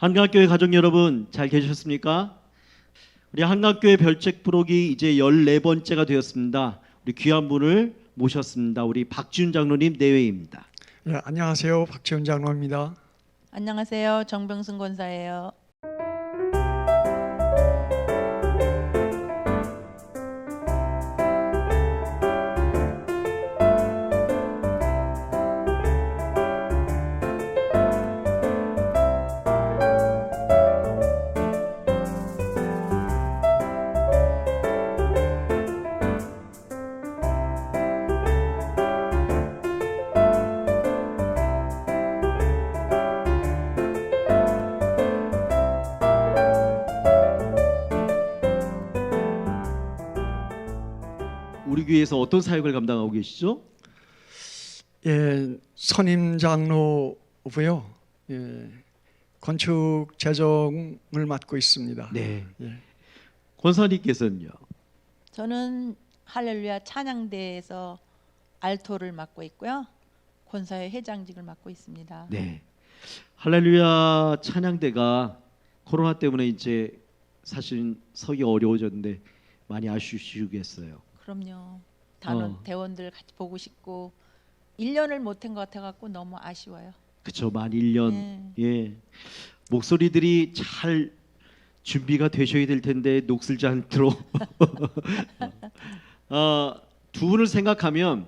한강교회 가족 여러분 잘 계셨습니까? 우리 한강교회 별책 부록이 이제 14번째가 되었습니다. 우리 귀한 분을 모셨습니다. 우리 박지훈 장로님 내외입니다. 네, 안녕하세요. 박지훈 장로입니다. 안녕하세요. 정병승 권사예요. 우리 교회에서 어떤 사역을 감당하고 계시죠? 예, 선임 장로고요. 예, 건축 재정을 맡고 있습니다. 네. 예. 권사님께서는요? 저는 할렐루야 찬양대에서 알토를 맡고 있고요. 권사회 회장직을 맡고 있습니다. 네. 할렐루야 찬양대가 코로나 때문에 이제 사실 서기 어려워졌는데 많이 아쉬우시겠어요. 그럼요. 대원들 같이 보고 싶고 1년을 못한 것 같아갖고 너무 아쉬워요. 그쵸, 만 1년. 네. 예. 목소리들이 잘 준비가 되셔야 될 텐데 녹슬지 않도록 두 분을 생각하면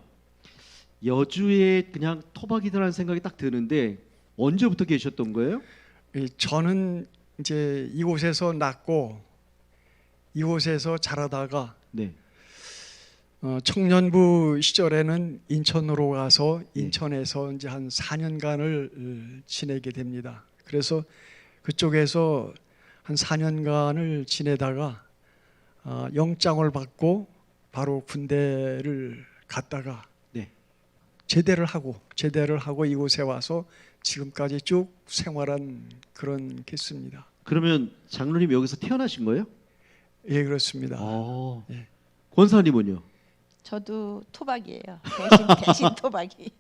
여주에 그냥 토박이들라는 생각이 딱 드는데 언제부터 계셨던 거예요? 저는 이제 이곳에서 낳고 이곳에서 자라다가 네. 청년부 시절에는 인천으로 가서 인천에서 이제 한 4년간을 지내게 됩니다. 그래서 그쪽에서 한 4년간을 지내다가 영장을 받고 바로 군대를 갔다가 네. 제대를 하고 이곳에 와서 지금까지 쭉 생활한 그런 케이스입니다. 그러면 장로님 여기서 태어나신 거예요? 예, 그렇습니다. 예. 권사님은요? 저도 토박이에요. 대신 토박이.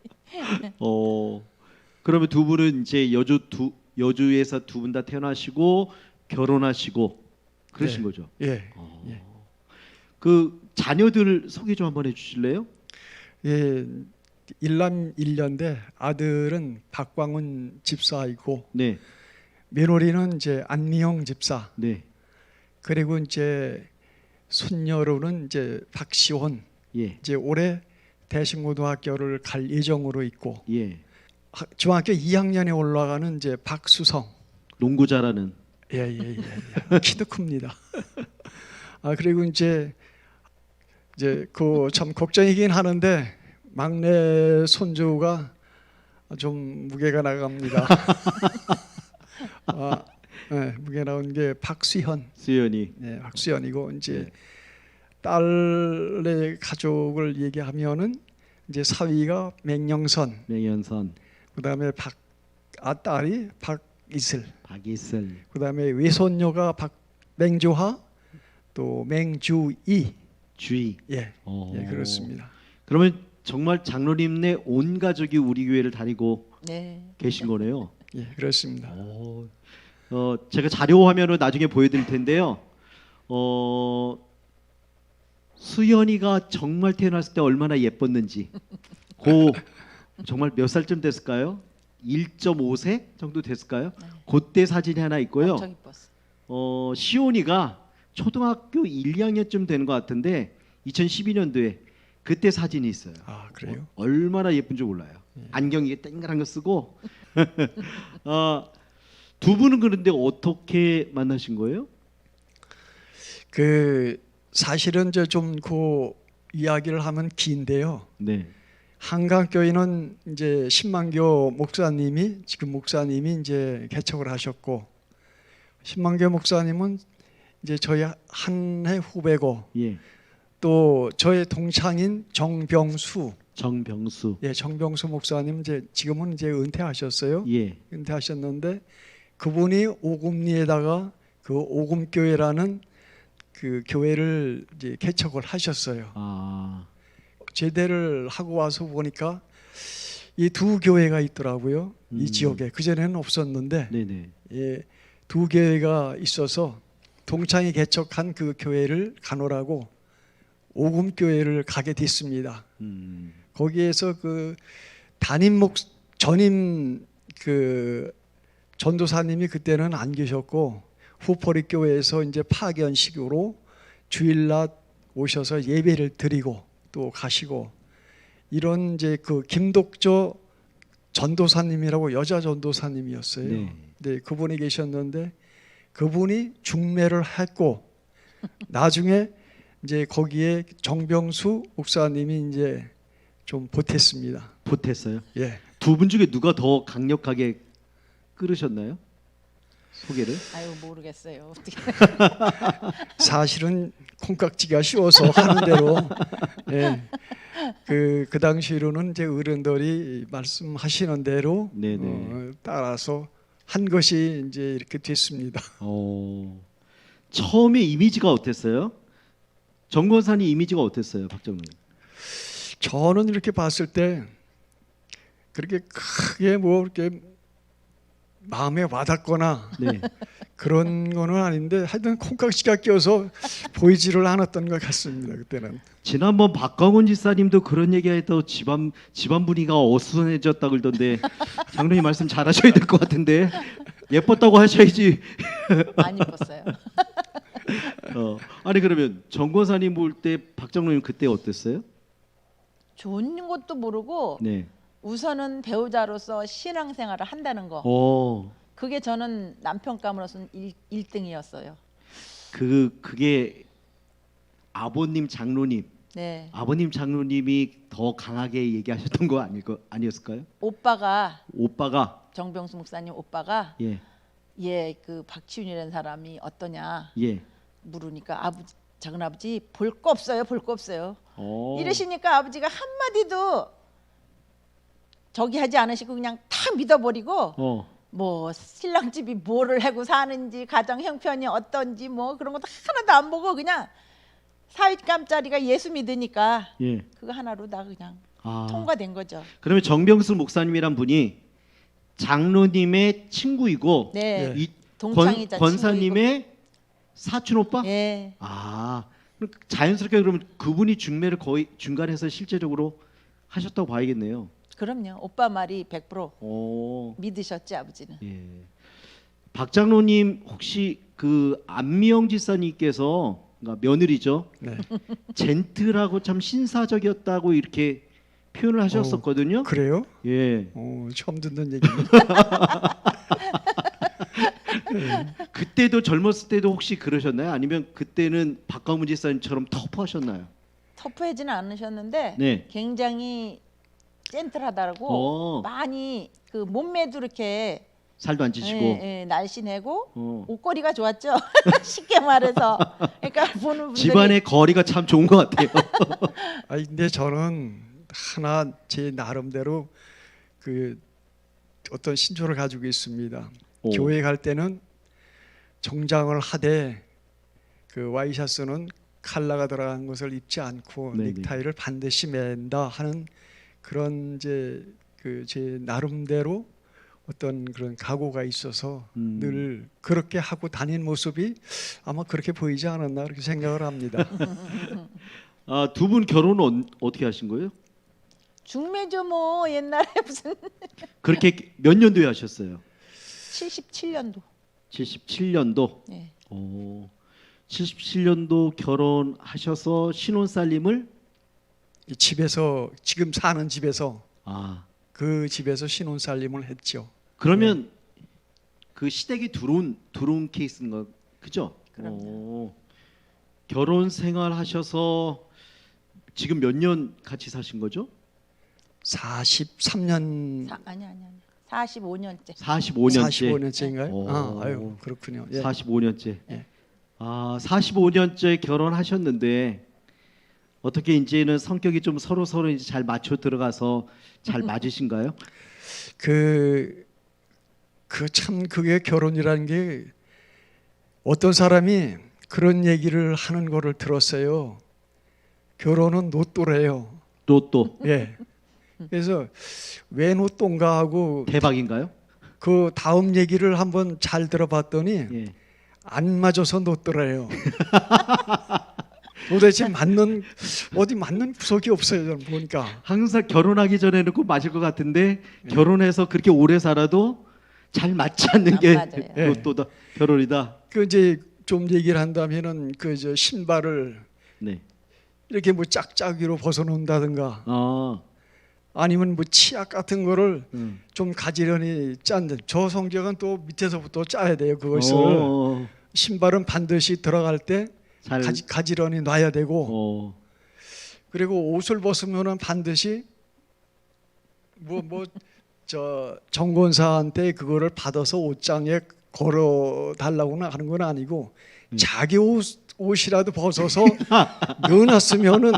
그러면 두 분은 이제 여주에서 두 분 다 태어나시고 결혼하시고 그러신 네. 거죠? 예. 예. 그 자녀들 소개 좀 한번 해주실래요? 예. 일남 일녀인데 아들은 박광훈 집사이고 네, 며느리는 이제 안미영 집사. 네, 그리고 이제 손녀로는 이제 박시원. 예, 이제 올해 대신고등학교를 갈 예정으로 있고 예. 중학교 2학년에 올라가는 이제 박수성. 농구 잘하는. 예. 키도 큽니다. 그리고 이제 그 참 걱정이긴 하는데 막내 손주가 좀 무게가 나갑니다. 네, 무게 나온 게 박수현. 수연이. 네, 박수현이고 이제 네. 딸의 가족을 얘기하면은 이제 사위가 맹영선, 명연선, 그다음에 딸이 박이슬, 박이슬. 그다음에 외손녀가 맹조하, 또 맹주이. 주희. 예, 그렇습니다. 그러면 정말 장로님네 온 가족이 우리 교회를 다니고 네. 계신 거네요. 예, 그렇습니다. 제가 자료 화면을 나중에 보여드릴 텐데요. 수연이가 정말 태어났을 때 얼마나 예뻤는지. 정말 몇 살쯤 됐을까요? 1.5세 정도 됐을까요? 네. 그때 사진이 하나 있고요. 엄청 이뻤어. 시온이가 초등학교 1, 2학년쯤 되는 것 같은데 2012년도에 그때 사진이 있어요. 그래요? 얼마나 예쁜지 몰라요. 안경이 땡그란 거 쓰고. 두 분은 그런데 어떻게 만나신 거예요? 그 사실은 이제 좀 그 이야기를 하면 긴데요. 네, 한강교회는 이제 신만교 목사님이 이제 개척을 하셨고, 신만교 목사님은 이제 저희 한 해 후배고, 예, 또 저의 동창인 정병수 목사님 지금은 이제 은퇴하셨어요. 예, 은퇴하셨는데 그분이 오금리에다가 그 오금교회라는 그 교회를 이제 개척을 하셨어요. 제대를 하고 와서 보니까 이 두 교회가 있더라고요. 이 지역에 그전에는 없었는데 네네. 예, 두 교회가 있어서 동창이 개척한 그 교회를 가노라고 오금 교회를 가게 됐습니다. 거기에서 그 전임 그 전도사님이 그때는 안 계셨고 후포리 교회에서 이제 파견식으로 주일날 오셔서 예배를 드리고 또 가시고 이런 이제 그 김독조 전도사님이라고 여자 전도사님이었어요. 네. 네, 그분이 계셨는데 그분이 중매를 했고 나중에 이제 거기에 정병수 목사님이 이제 좀 보탰습니다. 보탰어요. 예. 두 분 중에 누가 더 강력하게 끌으셨나요? 소개를? 아유 모르겠어요. 어떻게 사실은 콩깍지가 씌워서 하는 대로 예. 그 당시로는 이제 어른들이 말씀하시는 대로 네네. 따라서 한 것이 이제 이렇게 됐습니다. 처음에 이미지가 어땠어요? 정권사님 이미지가 어땠어요, 박정훈? 저는 이렇게 봤을 때 그렇게 크게 뭐 이렇게 마음에 와닿거나 네. 그런 거는 아닌데 하여튼 콩깍지가 껴서 보이지를 않았던 것 같습니다. 그때는. 지난번 박광훈 지사님도 그런 얘기했다고 집안 분위기가 어수선해졌다 그러던데 장로님 말씀 잘하셔야 될 것 같은데 예뻤다고 하셔야지. 안 입었어요. 아니 그러면 정권사님 볼 때 박장로님 그때 어땠어요? 좋은 것도 모르고 네. 우선은 배우자로서 신앙생활을 한다는 거. 그게 저는 남편감으로서는 1등이었어요. 그게 아버님 장로님, 네. 아버님 장로님이 더 강하게 얘기하셨던 거 아니었을까요? 오빠가 오빠가 정병수 목사님 오빠가 예. 그 박지훈이라는 사람이 어떠냐 예. 물으니까 작은 아버지 볼 거 없어요. 볼 거 없어요. 어. 이러시니까 아버지가 한마디도 저기 하지 않으시고 그냥 다 믿어버리고 뭐 신랑 집이 뭐를 하고 사는지 가정 형편이 어떤지 뭐 그런 것도 하나도 안 보고 그냥 사윗감짜리가 예수 믿으니까 예. 그거 하나로 다 그냥 아. 통과된 거죠. 그러면 정병수 목사님이란 분이 장로님의 친구이고 네. 예. 이 동창이자 권사님의 사촌 오빠? 친구이고. 예. 아, 그럼 자연스럽게 그러면 그분이 중매를 거의 중간에서 실제적으로 하셨다고 봐야겠네요. 그럼요. 오빠 말이 100% 오. 믿으셨지 아버지는. 예. 박 장로님 혹시 그 안미영 지사님께서 그러니까 며느리죠. 네. 젠틀하고 참 신사적이었다고 이렇게 표현을 하셨었거든요. 그래요? 예. 처음 듣는 얘기입니다. 그때도 젊었을 때도 혹시 그러셨나요? 아니면 그때는 박광문 지사님처럼 터프하셨나요? 터프하지는 않으셨는데 네. 굉장히 젠틀하다고 많이 그 몸매도 이렇게 살도 안 찌시고. 날씬하고 옷걸이가 좋았죠. 쉽게 말해서. 그러니까 보는 분들이 집안의 거리가 참 좋은 것 같아요. 아니 근데 저는 하나 제 나름대로 그 어떤 신조를 가지고 있습니다. 교회 갈 때는 정장을 하되 그 와이셔츠는 칼라가 들어간 것을 입지 않고 네네. 넥타이를 반드시 맨다 하는 그런 이제 그 제 나름대로 어떤 그런 각오가 있어서 늘 그렇게 하고 다닌 모습이 아마 그렇게 보이지 않았나 그렇게 생각을 합니다. 아, 두 분 결혼은 어떻게 하신 거예요? 중매죠 뭐 옛날에 무슨 그렇게 몇 년도에 하셨어요? 77년도. 77년도. 네. 77년도 결혼하셔서 신혼살림을 이 집에서 지금 사는 집에서 그 집에서 신혼살림을 했죠. 그러면 그 시댁이 들어온 케이스인 거 그죠? 그럼요. 결혼 생활 하셔서 지금 몇 년 같이 사신 거죠? 43년 아니 45년째. 45년째. 45년째인가요? 아유 그렇군요. 예. 45년째. 예. 45년째 결혼하셨는데 어떻게 이제는 성격이 좀 서로 이제 잘 맞춰 들어가서 잘 맞으신가요? 참 그게 결혼이라는 게 어떤 사람이 그런 얘기를 하는 거를 들었어요. 결혼은 노또래요. 또 예. 그래서 왜 노또인가 하고 대박인가요? 그 다음 얘기를 한번 잘 들어봤더니 예. 안 맞아서 놓더래요. 도대체 어디 맞는 구석이 없어요. 저는 보니까. 항상 결혼하기 전에는 꼭 맞을 것 같은데 결혼해서 그렇게 오래 살아도 잘 맞지 않는 안 게 맞아요. 로또다, 결혼이다. 그 이제 좀 얘기를 한다면은 그 저 신발을 네. 이렇게 뭐 짝짝이로 벗어놓는다든가 아, 아니면 뭐 치약 같은 거를 음. 좀 가지런히 짠데 저 성격은 또 밑에서부터 짜야 돼요. 그것을 어, 신발은 반드시 들어갈 때 잘. 가지런히 놔야 되고 어, 그리고 옷을 벗으면은 반드시 저 정권사한테 그거를 받아서 옷장에 걸어 달라고는 하는 건 아니고 자기 옷이라도 벗어서 넣어놨으면은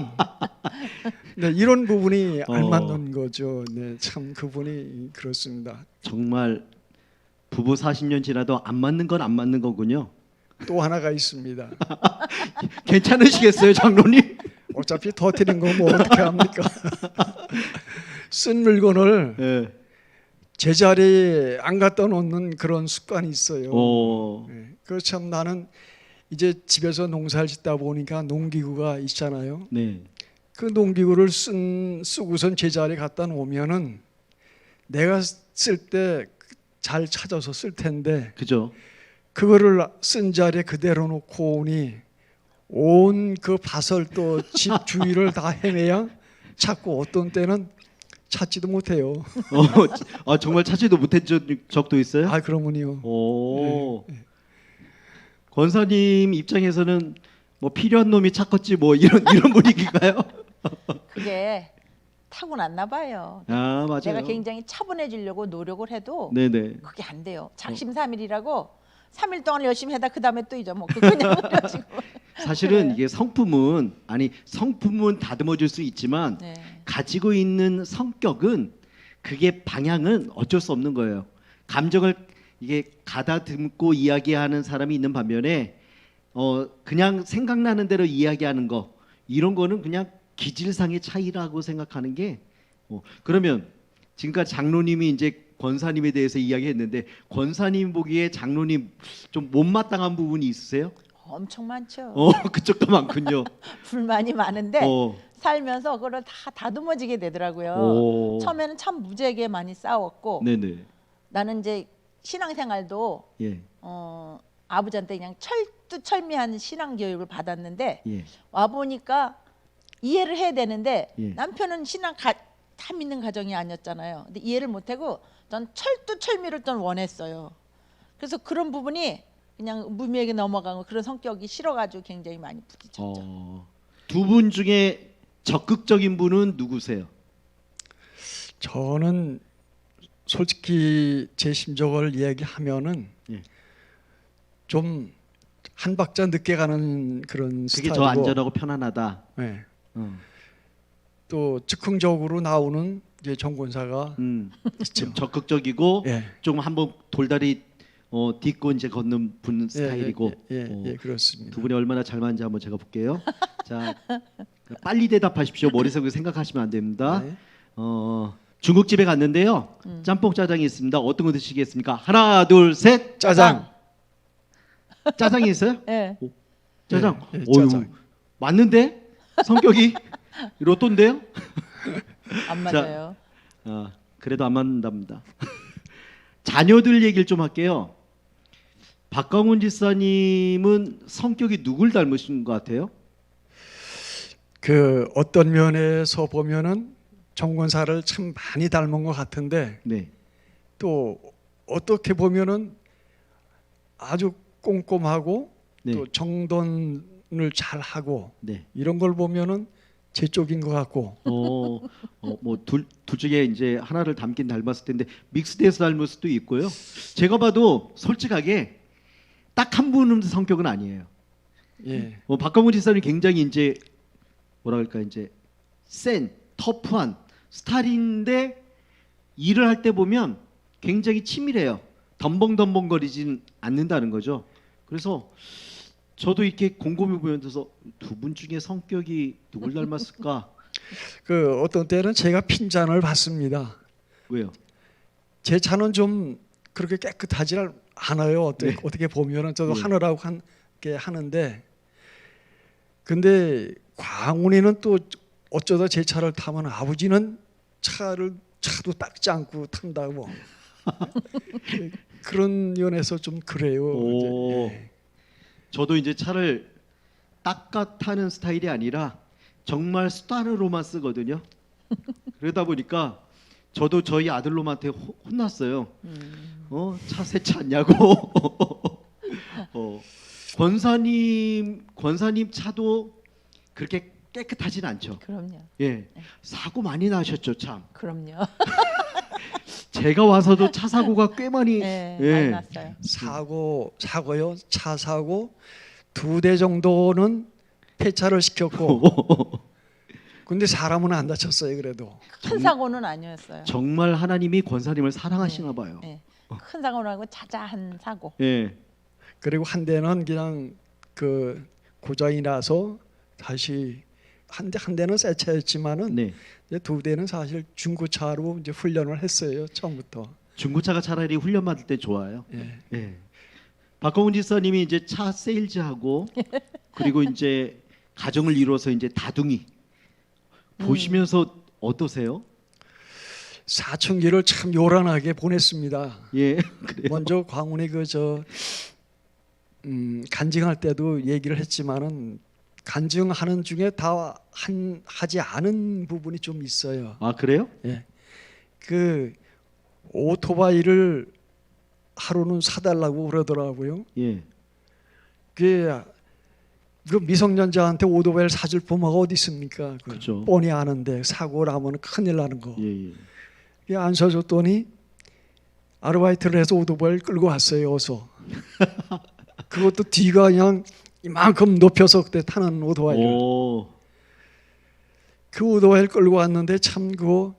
네, 이런 부분이 안 맞는 거죠. 네, 참 그분이 그렇습니다. 정말 부부 40년 지나도 안 맞는 건 안 맞는 거군요. 또 하나가 있습니다. 괜찮으시겠어요, 장로님? 어차피 터뜨린 거 뭐 어떻게 합니까? 쓴 물건을 예. 제자리에 안 갖다 놓는 그런 습관이 있어요. 오. 네, 그참 나는 이제 집에서 농사를 짓다 보니까 농기구가 있잖아요. 네. 그 농기구를 쓰고선 제자리에 갖다 놓으면은 내가 쓸 때 잘 찾아서 쓸 텐데 그죠? 그거를 쓴 자리에 그대로 놓고 오니 온 그 밭을 집 주위를 다 헤매야 찾고 어떤 때는 찾지도 못해요. 정말 찾지도 못한 적도 있어요? 아 그러면요. 오. 권사님 입장에서는 뭐 필요한 놈이 찾겠지 뭐 이런 분위기인가요? 그게 타고났나 봐요. 아, 맞아요. 내가 굉장히 차분해지려고 노력을 해도 네네. 그게 안 돼요. 작심삼일이라고 3일 동안 열심히 하다 그 다음에 또 잊어먹고 그냥 그러시고. 사실은 네. 이게 성품은 다듬어질 수 있지만 네. 가지고 있는 성격은 그게 방향은 어쩔 수 없는 거예요. 감정을 이게 가다듬고 이야기하는 사람이 있는 반면에 그냥 생각나는 대로 이야기하는 거 이런 거는 그냥 기질상의 차이라고 생각하는 게 그러면 지금까지 장로님이 이제 권사님에 대해서 이야기했는데 권사님 보기에 장로님 좀 못마땅한 부분이 있으세요? 엄청 많죠. 그쪽도 많군요. 불만이 많은데 어. 살면서 그걸 다 다듬어지게 되더라고요. 오. 처음에는 참 무지하게 많이 싸웠고 네네. 나는 이제 신앙생활도 예. 아버지한테 그냥 철두철미한 신앙 교육을 받았는데 예. 와 보니까 이해를 해야 되는데 예. 남편은 다 믿는 가정이 아니었잖아요. 근데 이해를 못하고 전 철두철미를 좀 원했어요. 그래서 그런 부분이 그냥 무미하게 넘어가고 그런 성격이 싫어가지고 굉장히 많이 부딪혔죠. 두 분 중에 적극적인 분은 누구세요? 저는 솔직히 제 심정을 이야기하면은 예. 좀 한 박자 늦게 가는 그런 그게 스타일이고 더 안전하고 편안하다. 네. 어. 또 즉흥적으로 나오는 이제 정권사가 좀 있죠. 적극적이고 예. 좀 한번 돌다리 딛고 이제 걷는 분 스타일이고. 예, 그렇습니다. 두 분이 얼마나 잘 맞는지 한번 제가 볼게요. 자, 빨리 대답하십시오. 머릿속에 생각하시면 안 됩니다. 네. 중국집에 갔는데요. 짬뽕 짜장이 있습니다. 어떤 거 드시겠습니까? 하나, 둘, 셋. 짜장. 짜장이 있어요? 예. 짜장. 예, 어휴, 짜장. 맞는데 성격이 로또인데요? 안 자, 맞아요. 그래도 안 맞는답니다. 자녀들 얘기를 좀 할게요. 박광훈 집사님은 성격이 누굴 닮으신 것 같아요? 그 어떤 면에서 보면은 정권사를 참 많이 닮은 것 같은데 네. 또 어떻게 보면은 아주 꼼꼼하고 네. 또 정돈을 잘 하고 네. 이런 걸 보면은 제 쪽인 것 같고 뭐둘 중에 이제 하나를 닮긴 닮았을 텐데 믹스돼서 닮을 수도 있고요. 제가 봐도 솔직하게 딱 한 분은 성격은 아니에요. 예. 박광훈 집사님 굉장히 이제 뭐라 그럴까 이제 센 터프한 스타일인데 일을 할 때 보면 굉장히 치밀해요. 덤벙덤벙거리진 않는다는 거죠. 그래서 저도 이렇게 곰곰이 보면서 두 분 중에 성격이 누굴 닮았을까? 그 어떤 때는 제가 핀잔을 받습니다. 왜요? 제 차는 좀 그렇게 깨끗하지 않아요. 어떻게 보면은 저도 네. 하느라고 게 하는데, 근데 광훈이는 또 어쩌다 제 차를 타면 아버지는 차도 닦지 않고 탄다고. 그런 면에서 좀 그래요. 오. 이제, 저도 이제 차를 닦아 타는 스타일이 아니라 정말 수단으로만 쓰거든요. 그러다 보니까 저도 저희 아들놈한테 혼났어요. 차 세차 않냐고. 권사님 차도 그렇게 깨끗하진 않죠. 그럼요. 예, 사고 많이 나셨죠, 참. 그럼요. 제가 와서도 차 사고가 꽤 많이. 네, 예. 많이 났어요. 사고요. 차 사고 2대 정도는 폐차를 시켰고, 근데 사람은 안 다쳤어요. 그래도. 큰 사고는 아니었어요. 정말 하나님이 권사님을 사랑하시나 봐요. 네. 큰 사고는 아니고 자자한 사고. 예. 그리고 한 대는 그냥 그 고장이 나서 다시 한 대는 새 차였지만은 네. 이제 2대는 사실 중고차로 이제 훈련을 했어요. 처음부터. 중고차가 차라리 훈련 받을 때 좋아요. 예. 예. 박광훈 집사님이 이제 차 세일즈하고 그리고 이제 가정을 이루어서 이제 다둥이 보시면서 어떠세요? 사춘기를 참 요란하게 보냈습니다. 예. 그래요. 먼저 광훈이 간증할 때도 얘기를 했지만은 간증하는 중에 다 하지 않은 부분이 좀 있어요. 아 그래요? 예. 그 오토바이를 하루는 사달라고 그러더라고요. 예. 그 미성년자한테 오토바이를 사줄 부모가 어디 있습니까? 그렇죠. 뻔히 아는데 사고 나면 큰일 나는 거. 예. 그게 안 사줬더니 아르바이트를 해서 오토바이를 끌고 왔어요. 어서. 그것도 뒤가 그냥 이만큼 높여서 그때 타는 오토바이를. 오. 그 오토바이를 끌고 왔는데 참 그거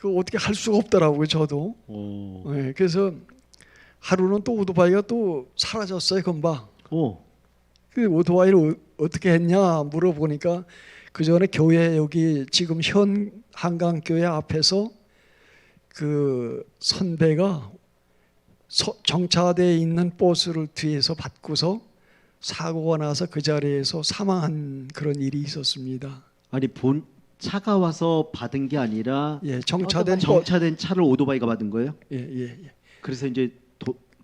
어떻게 할 수가 없더라고요. 저도. 오. 네, 그래서 하루는 또 오토바이가 또 사라졌어요. 금방. 오. 그 오토바이를 어떻게 했냐 물어보니까 그 전에 교회 여기 지금 현 한강교회 앞에서 그 선배가 정차되어 있는 버스를 뒤에서 받고서 사고가 나서 그 자리에서 사망한 그런 일이 있었습니다. 아니 본 차가 와서 받은 게 아니라 예, 정차된 정차된 차를 오토바이가 받은 거예요? 예. 그래서 이제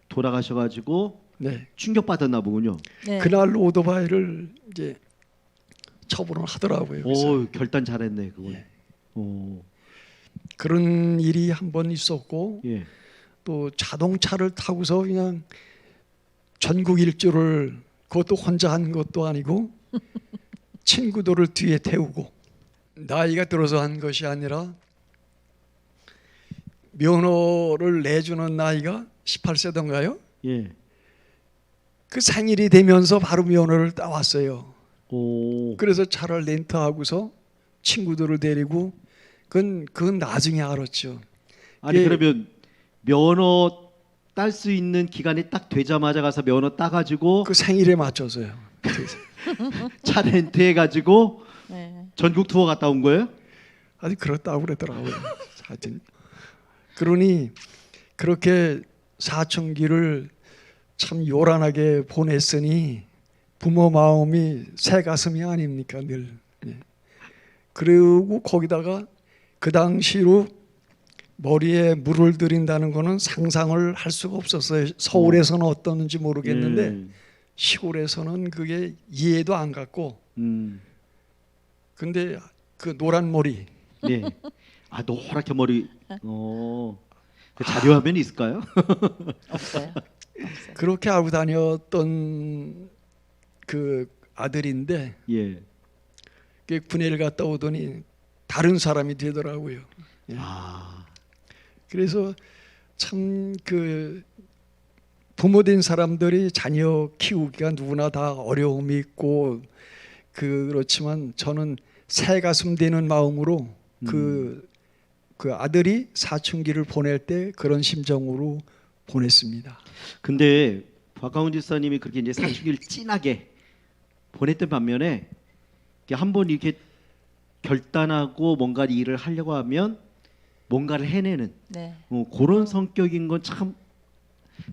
돌아가셔가지고 네. 충격 받았나 보군요. 네. 그날 오토바이를 이제 처분을 하더라고요. 그래서 오 결단 잘했네 그거. 예. 오. 그런 일이 한 번 있었고 예. 또 자동차를 타고서 그냥 전국 일주를 그것도 혼자 한 것도 아니고 친구들을 뒤에 태우고 나이가 들어서 한 것이 아니라 면허를 내주는 나이가 18세던가요? 예. 그 생일이 되면서 바로 면허를 따왔어요. 오. 그래서 차를 렌트하고서 친구들을 데리고 그건 나중에 알았죠. 아니 예. 그러면 면허 딸 수 있는 기간이 딱 되자마자 가서 면허 따가지고 그 생일에 맞춰서요. 차 렌트해가지고 네. 전국 투어 갔다 온 거예요? 아주 그렇다고 그러더라고요. 하여튼 그러니 그렇게 사춘기를 참 요란하게 보냈으니 부모 마음이 새 가슴이 아닙니까 늘. 예. 그리고 거기다가 그 당시로 머리에 물을 들인다는 거는 상상을 할 수가 없었어요. 서울에서는 어떻는지 모르겠는데 시골에서는 그게 이해도 안 갔고. 근데 그 노란 머리. 예. 아 노랗게 머리. 그 자료 화면이 있을까요? 없어요. 그렇게 하고 다녔던 그 아들인데 예. 그 군대를 갔다 오더니 다른 사람이 되더라고요. 예. 아. 그래서 참 그 부모된 사람들이 자녀 키우기가 누구나 다 어려움이 있고 그렇지만 저는 새 가슴 되는 마음으로 그 아들이 사춘기를 보낼 때 그런 심정으로 보냈습니다. 근데 박광훈 집사님이 그렇게 이제 사춘기를 진하게 보냈던 반면에 한번 이렇게 결단하고 뭔가 일을 하려고 하면 뭔가를 해내는 네. 그런 성격인 건 참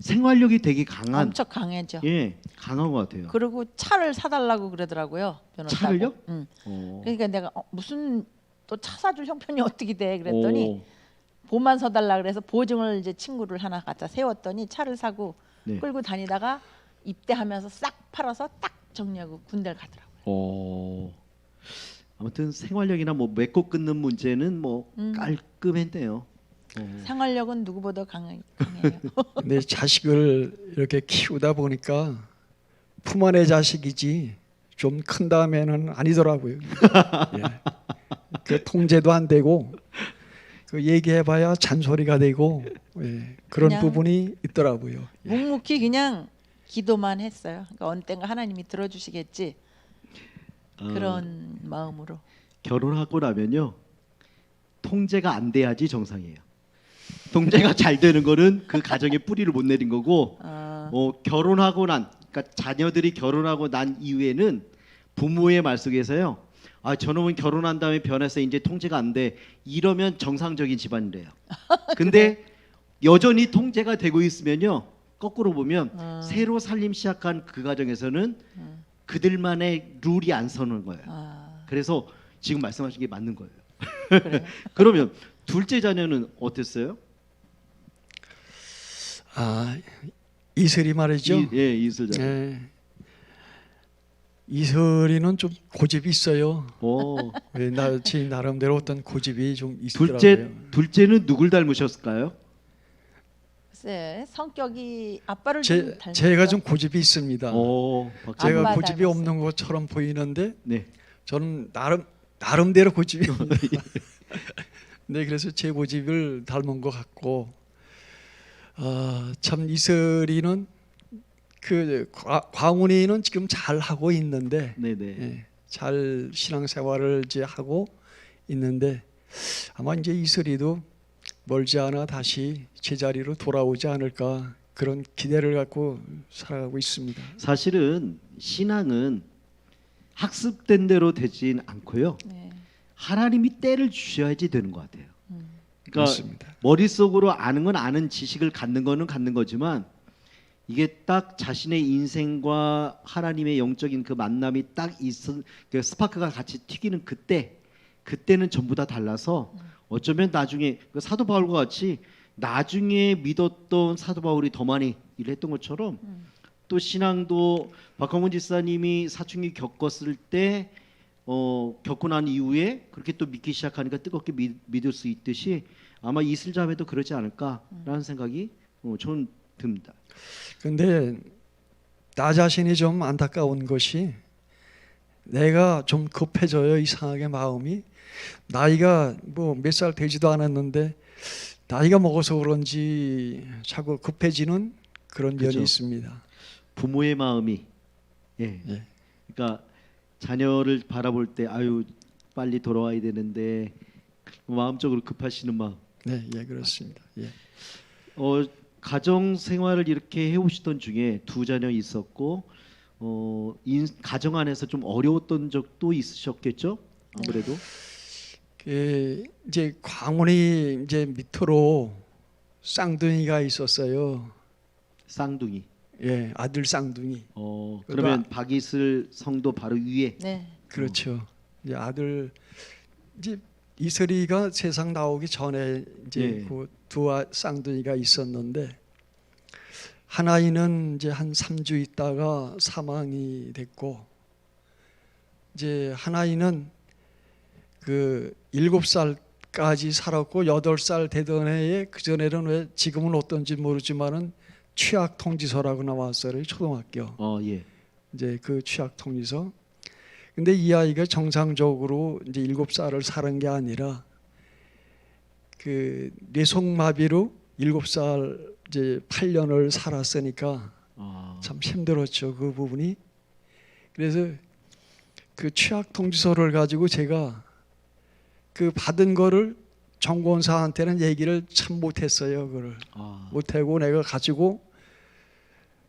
생활력이 되게 강한 엄청 강해져. 예 강한 것 같아요. 그리고 차를 사달라고 그러더라고요. 변호사가. 차를요? 응. 어. 그러니까 내가 무슨 또 차 사줄 형편이 어떻게 돼? 그랬더니 오. 보만 서달라 그래서 보증을 이제 친구를 하나 갖다 세웠더니 차를 사고 네. 끌고 다니다가 입대하면서 싹 팔아서 딱 정리하고 군대를 가더라고요. 아무튼 생활력이나 뭐 맺고 끊는 문제는 뭐 깔끔했네요. 생활력은 누구보다 강해요. 근데 자식을 이렇게 키우다 보니까 품 안의 자식이지 좀 큰 다음에는 아니더라고요. 예. 그 통제도 안 되고 그 얘기해봐야 잔소리가 되고 예. 그런 그냥 부분이 있더라고요. 예. 묵묵히 그냥 기도만 했어요. 그러니까 언젠가 하나님이 들어주시겠지 그런 마음으로. 결혼하고 나면요 통제가 안 돼야지 정상이에요. 통제가 잘 되는 거는 그 가정의 뿌리를 못 내린 거고 결혼하고 난 그러니까 자녀들이 결혼하고 난 이후에는 부모의 말 속에서요. 아 저놈은 결혼한 다음에 변해서 이제 통제가 안 돼. 이러면 정상적인 집안이래요. 근데 여전히 통제가 되고 있으면요. 거꾸로 보면 새로 살림 시작한 그 가정에서는 그들만의 룰이 안 서는 거예요. 그래서 지금 말씀하신 게 맞는 거예요. 그래요? 그러면 둘째 자녀는 어땠어요? 아 이슬이 말이죠. 이슬 자녀. 예. 이슬이는 좀 고집이 있어요. 예, 제 나름대로 어떤 고집이 좀 있더라고요. 둘째는 누굴 닮으셨을까요? 글쎄 성격이 아빠를 좀 닮았어요. 제가 좀 고집이 있습니다. 제가 아빠 고집이 닮았어요. 없는 것처럼 보이는데 네. 저는 나름대로 고집이 있습니다. 네, 그래서 제 고집을 닮은 것 같고 참 이슬이는 그 광훈이는 지금 잘 하고 있는데 네네. 예, 잘 신앙생활을 이제 하고 있는데 아마 이제 이슬이도 멀지 않아 다시 제자리로 돌아오지 않을까 그런 기대를 갖고 살아가고 있습니다. 사실은 신앙은 학습된 대로 되진 않고요. 네. 하나님이 때를 주셔야지 되는 것 같아요. 그러니까 맞습니다. 머릿속으로 아는 건 아는 지식을 갖는 거는 갖는 거지만 이게 딱 자신의 인생과 하나님의 영적인 그 만남이 딱 있은 그 스파크가 같이 튀기는 그때는 전부 다 달라서 어쩌면 나중에 그 사도 바울과 같이 나중에 믿었던 사도 바울이 더 많이 일했던 것처럼 또 신앙도 박광훈 지사님이 사춘기 겪었을 때 겪고 난 이후에 그렇게 또 믿기 시작하니까 뜨겁게 믿을 수 있듯이 아마 이슬자매도 그러지 않을까라는 생각이 저는 듭니다. 근데 나 자신이 좀 안타까운 것이 내가 좀 급해져요. 이상하게 마음이 나이가 뭐 몇 살 되지도 않았는데 나이가 먹어서 그런지 자꾸 급해지는 그런 면이 그죠. 있습니다. 부모의 마음이 예. 그러니까 자녀를 바라볼 때 아유 빨리 돌아와야 되는데 마음적으로 급하시는 마음. 네, 예, 그렇습니다. 예. 가정 생활을 이렇게 해오시던 중에 두 자녀 있었고 가정 안에서 좀 어려웠던 적도 있으셨겠죠? 아무래도 이제 광훈이 이제 밑으로 쌍둥이가 있었어요. 쌍둥이. 예, 아들 쌍둥이. 그러면 박이슬 성도 바로 위에. 네. 그렇죠. 이제 아들 이제 이슬이가 세상 나오기 전에 이제 그 두 쌍둥이가 있었는데 하나이는 이제 한 3주 있다가 사망이 됐고 이제 하나이는 그 7살까지 살았고 8살 되던 해에 그 전에는 왜 지금은 어떤지 모르지만은 취약 통지서라고 나왔어요. 초등학교. 예. 이제 그 취약 통지서. 근데 이 아이가 정상적으로 이제 7살을 살은 게 아니라 그 뇌속마비로 7살 이제 8년을 살았으니까 참 힘들었죠. 그 부분이. 그래서 그 취약 통지서를 가지고 제가 그 받은 거를 정권사한테는 얘기를 참 못했어요. 그걸 못하고 내가 가지고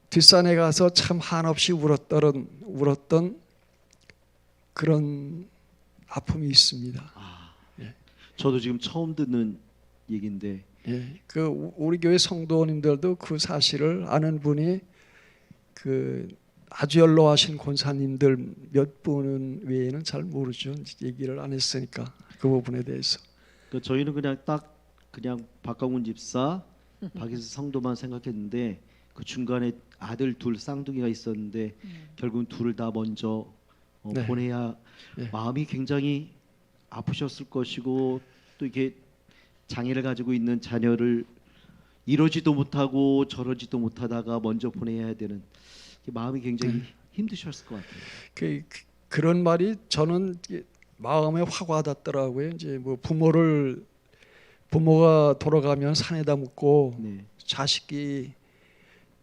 뒷산에 가서 참 한없이 울었던 그런 아픔이 있습니다. 저도 지금 처음 듣는 얘긴데. 예, 그 우리 교회 성도님들도 그 사실을 아는 분이 그 아주 연로하신 권사님들 몇 분 외에는 잘 모르죠. 얘기를 안 했으니까 그 부분에 대해서. 그러니까 저희는 그냥 딱 그냥 박강훈 집사, 박예수 성도만 생각했는데 그 중간에 아들 둘 쌍둥이가 있었는데 결국은 둘을 다 먼저 네. 보내야 예. 마음이 굉장히 아프셨을 것이고 또 이게 장애를 가지고 있는 자녀를 이러지도 못하고 저러지도 못하다가 먼저 보내야 되는 마음이 굉장히 힘드셨을 것 같아요. 그런 말이 저는 마음에 확 와닿더라고요. 이제 뭐 부모가 돌아가면 산에다 묻고 네. 자식이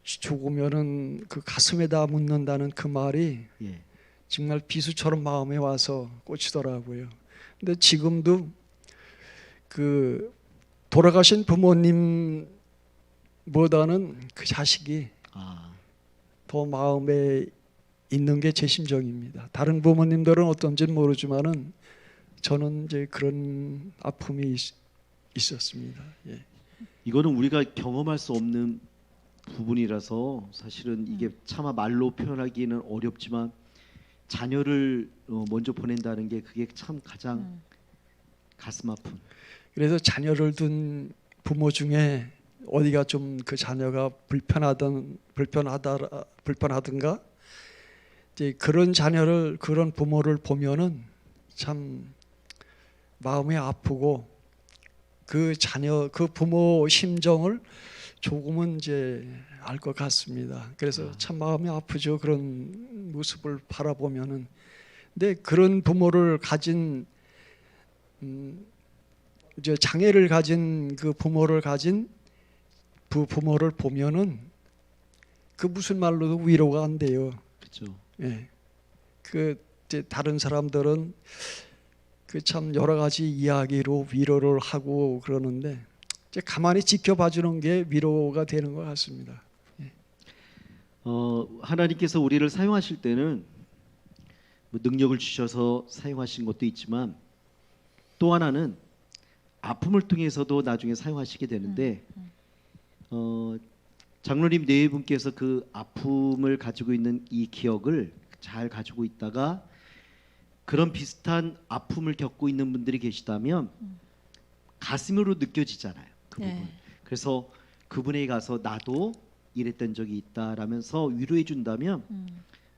죽으면은 그 가슴에다 묻는다는 그 말이 예. 정말 비수처럼 마음에 와서 꽂히더라고요. 근데 지금도 그 돌아가신 부모님보다는 그 자식이 더 마음에 있는 게 제 심정입니다. 다른 부모님들은 어떤지는 모르지만은 저는 이제 그런 아픔이 있었습니다. 예. 이거는 우리가 경험할 수 없는 부분이라서 사실은 이게 차마 말로 표현하기는 어렵지만 자녀를 먼저 보낸다는 게 그게 참 가장 가슴 아픈. 그래서 자녀를 둔 부모 중에 어디가 좀 그 자녀가 불편하든가 이제 그런 자녀를 그런 부모를 보면은 참 마음이 아프고 그 자녀 그 부모 심정을 조금은 이제 알 것 같습니다. 그래서 참 마음이 아프죠. 그런 모습을 바라보면은. 근데 그런 부모를 가진 이제 장애를 가진 그 부모를 가진 부모를 보면은 그 무슨 말로도 위로가 안 돼요. 그렇죠. 예. 그 이제 다른 사람들은 그 참 여러 가지 이야기로 위로를 하고 그러는데 이제 가만히 지켜봐 주는 게 위로가 되는 것 같습니다. 예. 하나님께서 우리를 사용하실 때는 뭐 능력을 주셔서 사용하신 것도 있지만 또 하나는 아픔을 통해서도 나중에 사용하시게 되는데 장로님 네 분께서 그 아픔을 가지고 있는 이 기억을 잘 가지고 있다가 그런 비슷한 아픔을 겪고 있는 분들이 계시다면 가슴으로 느껴지잖아요. 그 부분. 네. 그래서 그분에게 가서 나도 이랬던 적이 있다라면서 위로해 준다면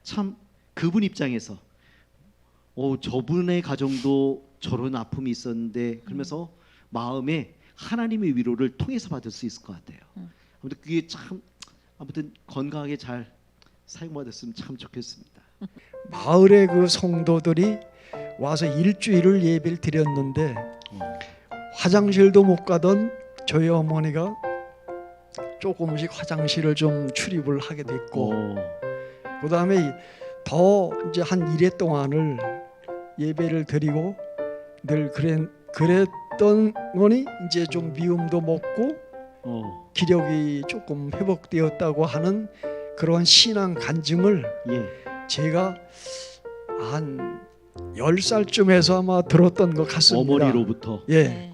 참 그분 입장에서 저분의 가정도 저런 아픔이 있었는데 그러면서 마음에 하나님의 위로를 통해서 받을 수 있을 것 같아요. 아무튼 그게 참 아무튼 건강하게 잘 사용받았으면 참 좋겠습니다. 마을의 그 성도들이 와서 일주일을 예배를 드렸는데 화장실도 못 가던 저희 어머니가 조금씩 화장실을 좀 출입을 하게 됐고 그 다음에 더 이제 한 1회 동안을 예배를 드리고 늘 그랬던 거니 이제 좀 미움도 먹고 기력이 조금 회복되었다고 하는 그런 신앙 간증을 제가 한 10살쯤에서 아마 들었던 것 같습니다. 어머니로부터. 예.